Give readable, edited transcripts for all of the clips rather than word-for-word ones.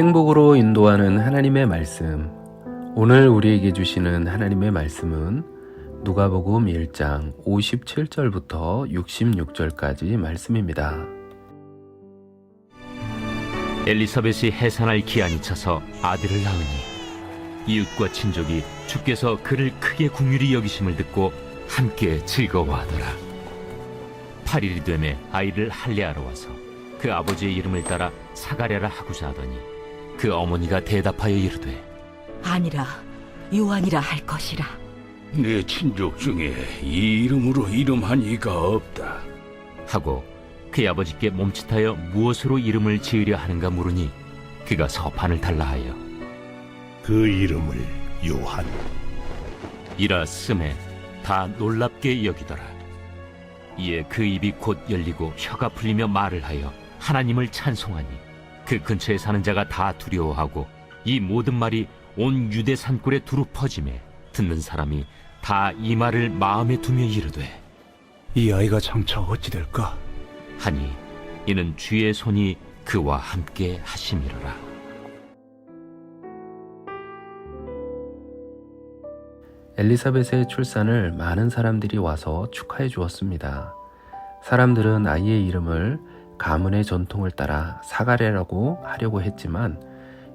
행복으로 인도하는 하나님의 말씀. 오늘 우리에게 주시는 하나님의 말씀은 누가복음 1장 57절부터 66절까지 말씀입니다. 엘리사벳이 해산할 기한이 차서 아들을 낳으니 이웃과 친족이 주께서 그를 크게 긍휼히 여기심을 듣고 함께 즐거워하더라. 8일이 되매 아이를 할례하러 와서 그 아버지의 이름을 따라 사가랴라 하고자 하더니 그 어머니가 대답하여 이르되 아니라 요한이라 할 것이라. 내 친족 중에 이 이름으로 이름한 이가 없다. 하고 그의 아버지께 몸짓하여 무엇으로 이름을 지으려 하는가 물으니 그가 서판을 달라 하여 그 이름을 요한. 이라 쓰매 다 놀랍게 여기더라. 이에 그 입이 곧 열리고 혀가 풀리며 말을 하여 하나님을 찬송하니 그 근처에 사는 자가 다 두려워하고 이 모든 말이 온 유대 산골에 두루 퍼지매 듣는 사람이 다 이 말을 마음에 두며 이르되 이 아이가 장차 어찌 될까? 하니 이는 주의 손이 그와 함께 하심이로라. 엘리사벳의 출산을 많은 사람들이 와서 축하해 주었습니다. 사람들은 아이의 이름을 가문의 전통을 따라 사가랴라고 하려고 했지만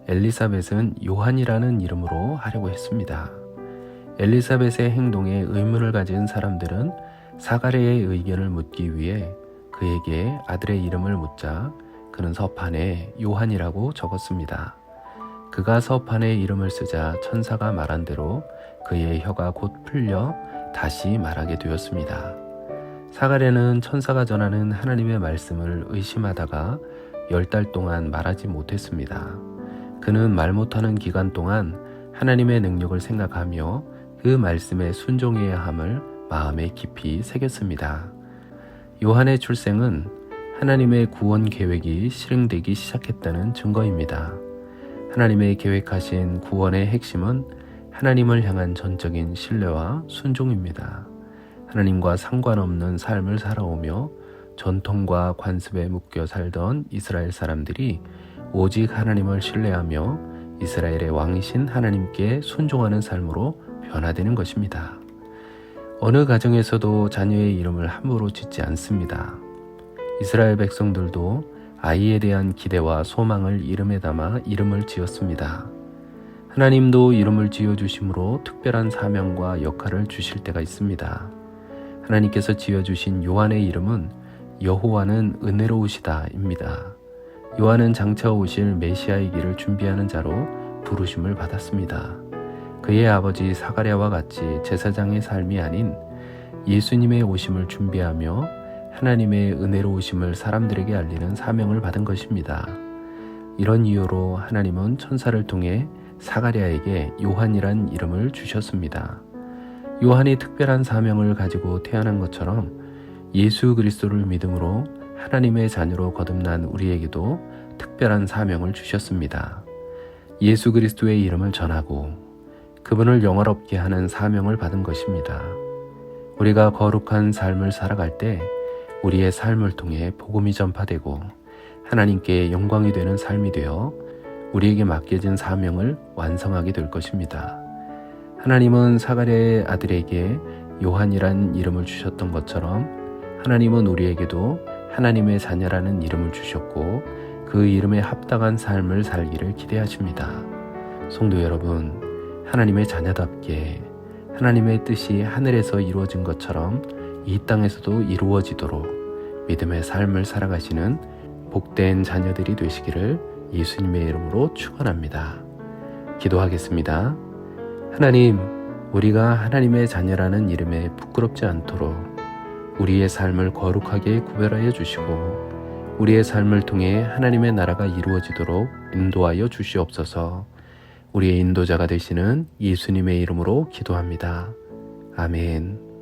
엘리사벳은 요한이라는 이름으로 하려고 했습니다. 엘리사벳의 행동에 의문을 가진 사람들은 사가랴의 의견을 묻기 위해 그에게 아들의 이름을 묻자 그는 서판에 요한이라고 적었습니다. 그가 서판에 이름을 쓰자 천사가 말한 대로 그의 혀가 곧 풀려 다시 말하게 되었습니다. 사가랴는 천사가 전하는 하나님의 말씀을 의심하다가 10달 동안 말하지 못했습니다. 그는 말 못하는 기간 동안 하나님의 능력을 생각하며 그 말씀에 순종해야 함을 마음에 깊이 새겼습니다. 요한의 출생은 하나님의 구원 계획이 실행되기 시작했다는 증거입니다. 하나님의 계획하신 구원의 핵심은 하나님을 향한 전적인 신뢰와 순종입니다. 하나님과 상관없는 삶을 살아오며 전통과 관습에 묶여 살던 이스라엘 사람들이 오직 하나님을 신뢰하며 이스라엘의 왕이신 하나님께 순종하는 삶으로 변화되는 것입니다. 어느 가정에서도 자녀의 이름을 함부로 짓지 않습니다. 이스라엘 백성들도 아이에 대한 기대와 소망을 이름에 담아 이름을 지었습니다. 하나님도 이름을 지어주심으로 특별한 사명과 역할을 주실 때가 있습니다. 하나님께서 지어주신 요한의 이름은 여호와는 은혜로우시다입니다. 요한은 장차 오실 메시아의 길을 준비하는 자로 부르심을 받았습니다. 그의 아버지 사가랴와 같이 제사장의 삶이 아닌 예수님의 오심을 준비하며 하나님의 은혜로우심을 사람들에게 알리는 사명을 받은 것입니다. 이런 이유로 하나님은 천사를 통해 사가랴에게 요한이란 이름을 주셨습니다. 요한이 특별한 사명을 가지고 태어난 것처럼 예수 그리스도를 믿음으로 하나님의 자녀로 거듭난 우리에게도 특별한 사명을 주셨습니다. 예수 그리스도의 이름을 전하고 그분을 영화롭게 하는 사명을 받은 것입니다. 우리가 거룩한 삶을 살아갈 때 우리의 삶을 통해 복음이 전파되고 하나님께 영광이 되는 삶이 되어 우리에게 맡겨진 사명을 완성하게 될 것입니다. 하나님은 사가랴의 아들에게 요한이란 이름을 주셨던 것처럼 하나님은 우리에게도 하나님의 자녀라는 이름을 주셨고 그 이름에 합당한 삶을 살기를 기대하십니다. 성도 여러분, 하나님의 자녀답게 하나님의 뜻이 하늘에서 이루어진 것처럼 이 땅에서도 이루어지도록 믿음의 삶을 살아가시는 복된 자녀들이 되시기를 예수님의 이름으로 축원합니다. 기도하겠습니다. 하나님, 우리가 하나님의 자녀라는 이름에 부끄럽지 않도록 우리의 삶을 거룩하게 구별하여 주시고 우리의 삶을 통해 하나님의 나라가 이루어지도록 인도하여 주시옵소서. 우리의 인도자가 되시는 예수님의 이름으로 기도합니다. 아멘.